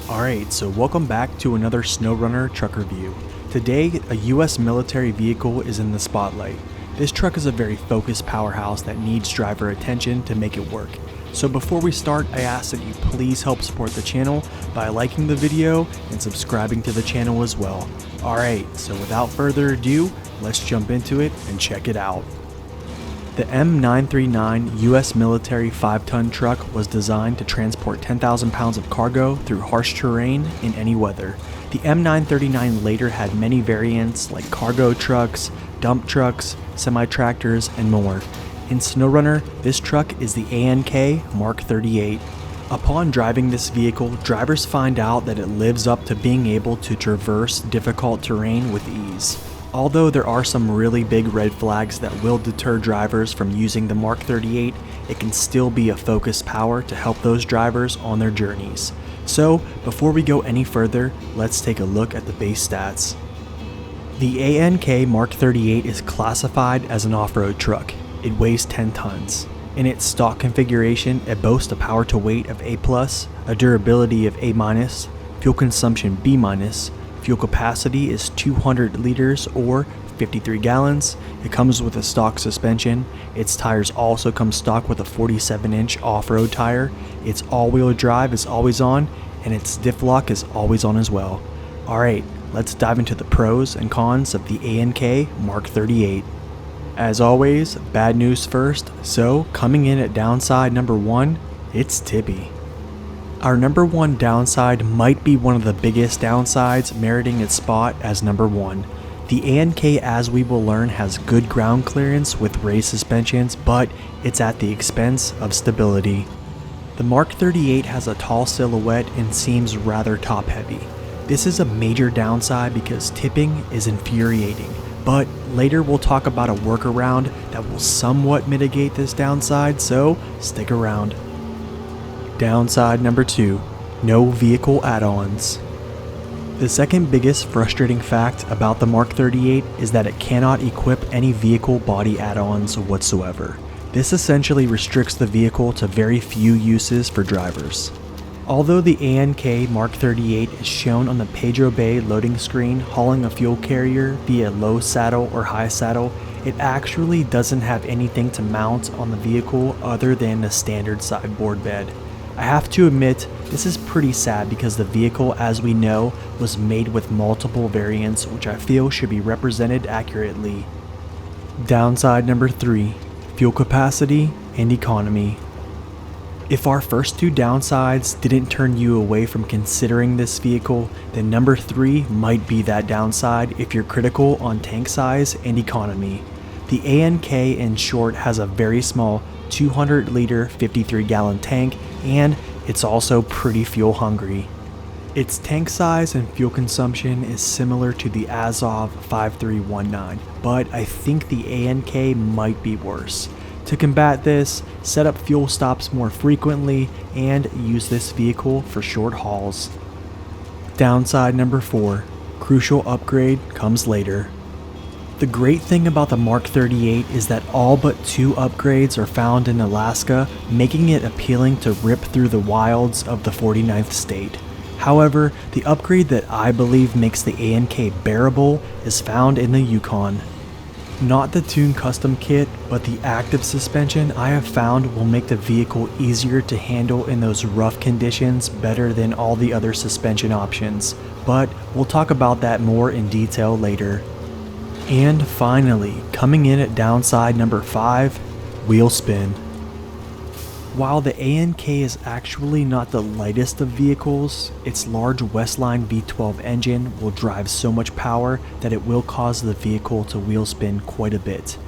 Alright, so welcome back to another SnowRunner truck review. Today, a US military vehicle is in the spotlight. This truck is a very focused powerhouse that needs driver attention to make it work. So before we start, I ask that you please help support the channel by liking the video and subscribing to the channel as well. Alright, so without further ado, let's jump into it and check it out. The M939 US military 5-ton truck was designed to transport 10,000 pounds of cargo through harsh terrain in any weather. The M939 later had many variants like cargo trucks, dump trucks, semi-tractors, and more. In SnowRunner, this truck is the ANK Mark 38. Upon driving this vehicle, drivers find out that it lives up to being able to traverse difficult terrain with ease. Although there are some really big red flags that will deter drivers from using the Mark 38, it can still be a focused power to help those drivers on their journeys. So, before we go any further, let's take a look at the base stats. The ANK Mark 38 is classified as an off-road truck. It weighs 10 tons. In its stock configuration, it boasts a power to weight of A+, a durability of A-, fuel consumption B-, fuel capacity is 200 liters or 53 gallons. It comes with a stock suspension. Its tires also come stock with a 47-inch off-road tire. Its all-wheel drive is always on, and its diff lock is always on as well. Alright, let's dive into the pros and cons of the ANK Mark 38. As always, bad news first, so coming in at downside number 1, it's tippy. Our number 1 downside might be one of the biggest downsides, meriting its spot as number 1. The ANK, as we will learn, has good ground clearance with raised suspensions, but it's at the expense of stability. The Mark 38 has a tall silhouette and seems rather top heavy. This is a major downside because tipping is infuriating, but later we'll talk about a workaround that will somewhat mitigate this downside, so stick around. Downside number 2, no vehicle add-ons. The second biggest frustrating fact about the Mark 38 is that it cannot equip any vehicle body add-ons whatsoever. This essentially restricts the vehicle to very few uses for drivers. Although the ANK Mark 38 is shown on the Pedro Bay loading screen hauling a fuel carrier via low saddle or high saddle, it actually doesn't have anything to mount on the vehicle other than a standard sideboard bed. I have to admit, this is pretty sad because the vehicle, as we know, was made with multiple variants, which I feel should be represented accurately. Downside number 3, fuel capacity and economy. If our first 2 downsides didn't turn you away from considering this vehicle, then number 3 might be that downside if you're critical on tank size and economy. The ANK, in short, has a very small 200 liter 53 gallon tank, and it's also pretty fuel hungry. Its tank size and fuel consumption is similar to the Azov 5319, but I think the ANK might be worse. To combat this, set up fuel stops more frequently and use this vehicle for short hauls. Downside number 4, crucial upgrade comes later. The great thing about the Mark 38 is that all but 2 upgrades are found in Alaska, making it appealing to rip through the wilds of the 49th state. However, the upgrade that I believe makes the ANK bearable is found in the Yukon. Not the Tune Custom Kit, but the active suspension I have found will make the vehicle easier to handle in those rough conditions better than all the other suspension options, but we'll talk about that more in detail later. And finally, coming in at downside number 5, wheel spin. While the ANK is actually not the lightest of vehicles, its large Westline V12 engine will drive so much power that it will cause the vehicle to wheel spin quite a bit.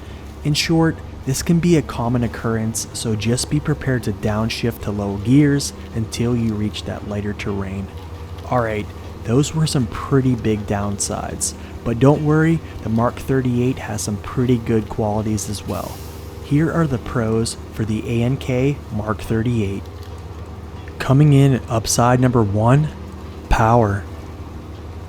In short, this can be a common occurrence, so just be prepared to downshift to low gears until you reach that lighter terrain. Alright, those were some pretty big downsides, but don't worry, the Mark 38 has some pretty good qualities as well. Here are the pros for the ANK Mark 38. Coming in at upside number 1, power.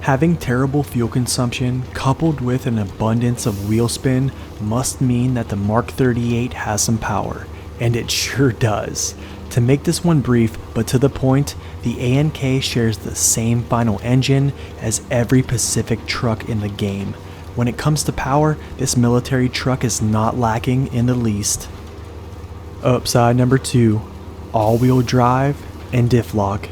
Having terrible fuel consumption coupled with an abundance of wheel spin must mean that the Mark 38 has some power, and it sure does. To make this one brief but to the point, the ANK shares the same final engine as every Pacific truck in the game. When it comes to power, this military truck is not lacking in the least. Upside number 2, all-wheel drive and diff lock.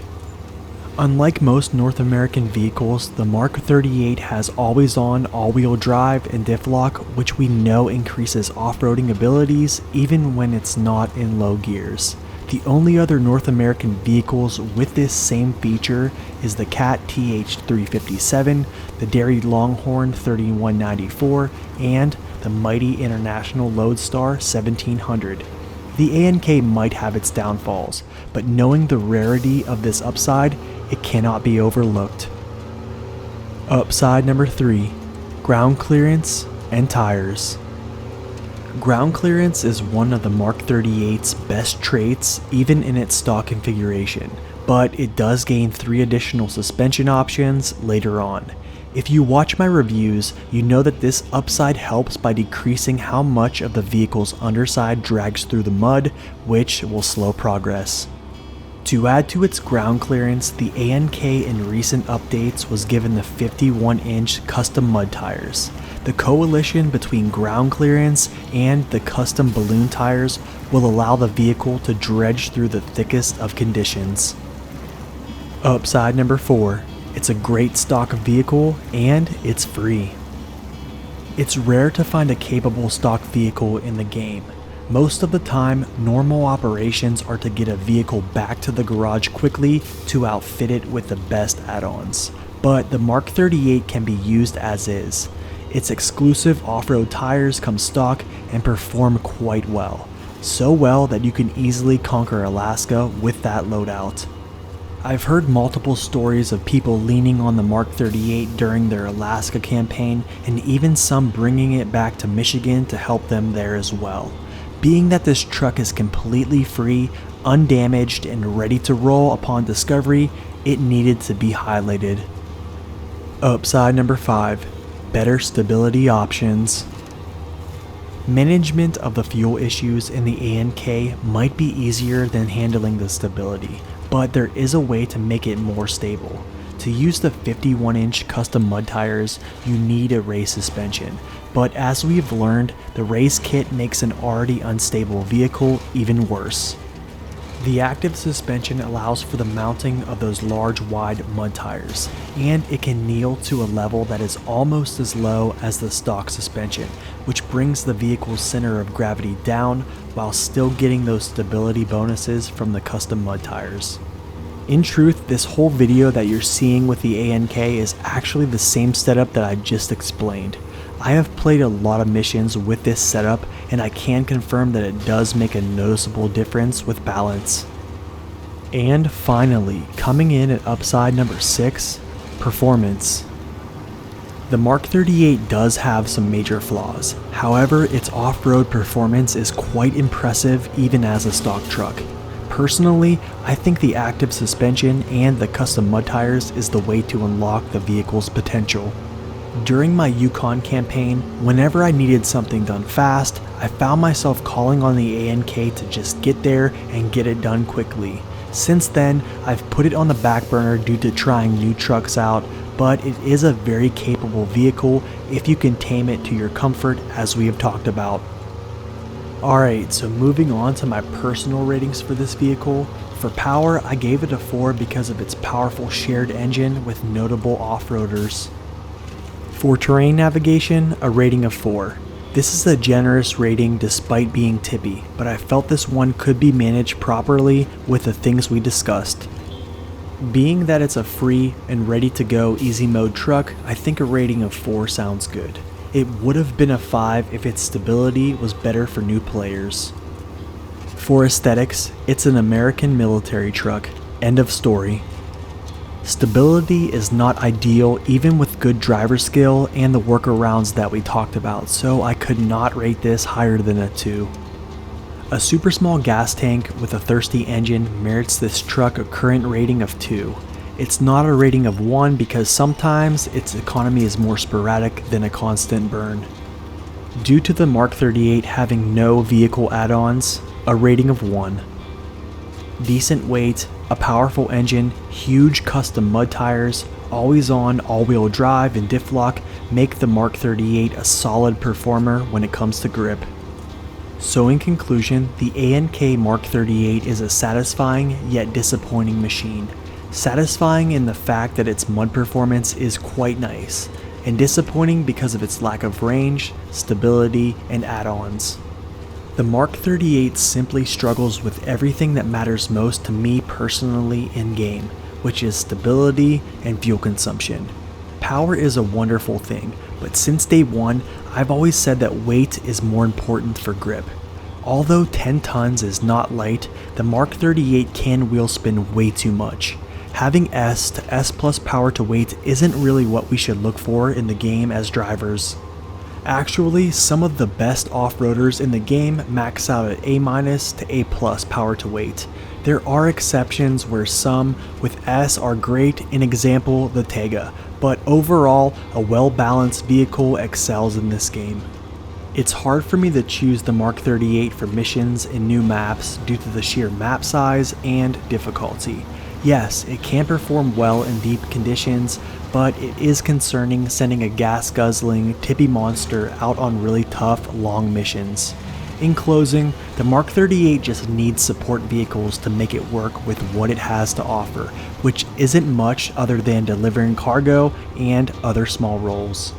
Unlike most North American vehicles, the Mark 38 has always-on all-wheel drive and diff lock, which we know increases off-roading abilities even when it's not in low gears. The only other North American vehicles with this same feature is the Cat TH357, the Dairy Longhorn 3194, and the mighty International Lodestar 1700. The ANK might have its downfalls, but knowing the rarity of this upside, it cannot be overlooked. Upside number 3, ground clearance and tires. Ground clearance is one of the Mark 38's best traits even in its stock configuration, but it does gain 3 additional suspension options later on. If you watch my reviews, you know that this upside helps by decreasing how much of the vehicle's underside drags through the mud, which will slow progress. To add to its ground clearance, the ANK in recent updates was given the 51-inch custom mud tires. The coalition between ground clearance and the custom balloon tires will allow the vehicle to dredge through the thickest of conditions. Upside number 4, it's a great stock vehicle and it's free. It's rare to find a capable stock vehicle in the game. Most of the time, normal operations are to get a vehicle back to the garage quickly to outfit it with the best add-ons. But the Mark 38 can be used as is. Its exclusive off-road tires come stock and perform quite well. So well that you can easily conquer Alaska with that loadout. I've heard multiple stories of people leaning on the Mark 38 during their Alaska campaign, and even some bringing it back to Michigan to help them there as well. Being that this truck is completely free, undamaged, and ready to roll upon discovery, it needed to be highlighted. Upside number 5, better stability options. Management of the fuel issues in the ANK might be easier than handling the stability, but there is a way to make it more stable. To use the 51-inch custom mud tires, you need a race suspension, but as we've learned, the race kit makes an already unstable vehicle even worse. The active suspension allows for the mounting of those large wide mud tires, and it can kneel to a level that is almost as low as the stock suspension, which brings the vehicle's center of gravity down while still getting those stability bonuses from the custom mud tires. In truth, this whole video that you're seeing with the ANK is actually the same setup that I just explained. I have played a lot of missions with this setup, and I can confirm that it does make a noticeable difference with balance. And finally, coming in at upside number 6, performance. The Mark 38 does have some major flaws, however its off-road performance is quite impressive even as a stock truck. Personally, I think the active suspension and the custom mud tires is the way to unlock the vehicle's potential. During my Yukon campaign, whenever I needed something done fast, I found myself calling on the ANK to just get there and get it done quickly. Since then, I've put it on the back burner due to trying new trucks out, but it is a very capable vehicle if you can tame it to your comfort, as we have talked about. Alright, so moving on to my personal ratings for this vehicle. For power, I gave it a 4 because of its powerful shared engine with notable off-roaders. For terrain navigation, a rating of 4. This is a generous rating despite being tippy, but I felt this one could be managed properly with the things we discussed. Being that it's a free and ready to go easy mode truck, I think a rating of 4 sounds good. It would have been a 5 if its stability was better for new players. For aesthetics, it's an American military truck. End of story. Stability is not ideal even with good driver skill and the workarounds that we talked about, so I could not rate this higher than a 2. A super small gas tank with a thirsty engine merits this truck a current rating of 2. It's not a rating of 1 because sometimes its economy is more sporadic than a constant burn. Due to the Mark 38 having no vehicle add-ons, a rating of 1. decent weight, a powerful engine, huge custom mud tires, always on all-wheel drive and diff lock make the Mark 38 a solid performer when it comes to grip. So in conclusion, the ANK Mark 38 is a satisfying yet disappointing machine. Satisfying in the fact that its mud performance is quite nice, and disappointing because of its lack of range, stability, and add-ons. The Mark 38 simply struggles with everything that matters most to me personally in-game, which is stability and fuel consumption. Power is a wonderful thing, but since day one, I've always said that weight is more important for grip. Although 10 tons is not light, the Mark 38 can wheel spin way too much. Having S to S plus power to weight isn't really what we should look for in the game as drivers. Actually, some of the best off-roaders in the game max out at A- to A+ power to weight. There are exceptions where some with S are great, an example the Tega, but overall a well-balanced vehicle excels in this game. It's hard for me to choose the Mark 38 for missions in new maps due to the sheer map size and difficulty. Yes, it can perform well in deep conditions, but it is concerning sending a gas-guzzling, tippy monster out on really tough, long missions. In closing, the Mark 38 just needs support vehicles to make it work with what it has to offer, which isn't much other than delivering cargo and other small roles.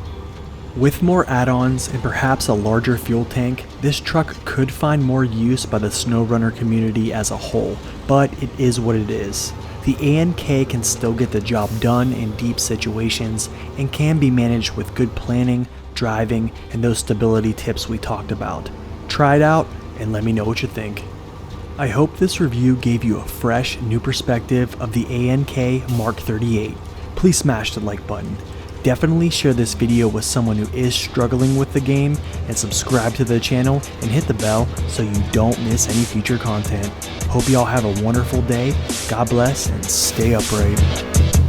With more add-ons and perhaps a larger fuel tank, this truck could find more use by the SnowRunner community as a whole, but it is what it is. The ANK can still get the job done in deep situations and can be managed with good planning, driving, and those stability tips we talked about. Try it out and let me know what you think. I hope this review gave you a fresh, new perspective of the ANK Mark 38. Please smash the like button. Definitely share this video with someone who is struggling with the game, and subscribe to the channel and hit the bell so you don't miss any future content. Hope y'all have a wonderful day, God bless, and stay upright.